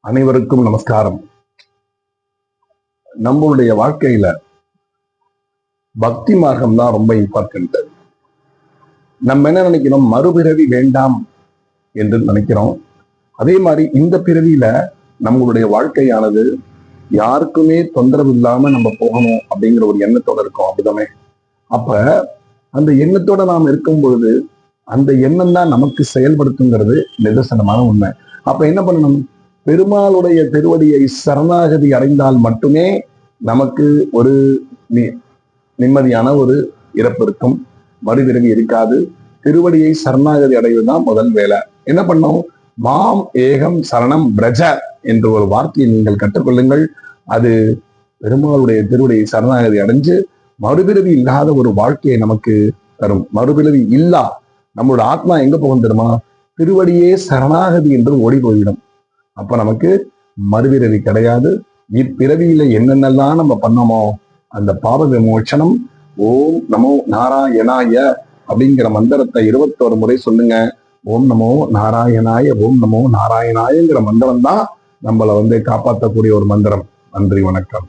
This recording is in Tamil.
அனைவருக்கும் நமஸ்காரம். நம்மளுடைய வாழ்க்கையில பக்தி மார்க்கம் தான் ரொம்ப இம்பார்ட்டன்ட். நம்ம என்ன நினைக்கிறோம், மறுபிறவி வேண்டாம் என்று நினைக்கிறோம். அதே மாதிரி இந்த பிறவியில நம்மளுடைய வாழ்க்கையானது யாருக்குமே தொந்தரவு இல்லாம நம்ம போகணும் அப்படிங்கிற ஒரு எண்ணத்தோட இருக்கோம், அப்படிதானே? அப்ப அந்த எண்ணத்தோட நாம் இருக்கும் பொழுது அந்த எண்ணம் தான் நமக்கு செயல்படுத்துங்கிறது நிதர்சனமான உண்மை. அப்ப என்ன பண்ணணும்? பெருமாளுடைய திருவடியை சரணாகதி அடைந்தால் மட்டுமே நமக்கு ஒரு நிம்மதியான ஒரு இறப்பு இருக்கும், மறுபிறவி இருக்காது. திருவடியை சரணாகதி அடைவதுதான் முதல் வேலை. என்ன பண்ணோம்? மாம் ஏகம் சரணம் பிரஜ என்ற ஒரு வார்த்தையை நீங்கள் கற்றுக்கொள்ளுங்கள். அது பெருமாளுடைய திருவடியை சரணாகதி அடைஞ்சு மறுபிறவி இல்லாத ஒரு வாழ்க்கையை நமக்கு தரும். மறுபிறவி இல்லா நம்மளோட ஆத்மா எங்க போகும் தெரியுமா? திருவடியே சரணாகதி என்று ஓடி போய்விடும். அப்ப நமக்கு மறுபிறவி கிடையாது. இப்பிறவியில என்னென்னலாம் நம்ம பண்ணோமோ அந்த பாவ விமோச்சனம். ஓம் நமோ நாராயணாய அப்படிங்கிற மந்திரத்தை 21 முறை சொல்லுங்க. ஓம் நமோ நாராயணாய, ஓம் நமோ நாராயணாயங்கிற மந்திரம் தான் நம்மளை காப்பாற்றக்கூடிய ஒரு மந்திரம். நன்றி, வணக்கம்.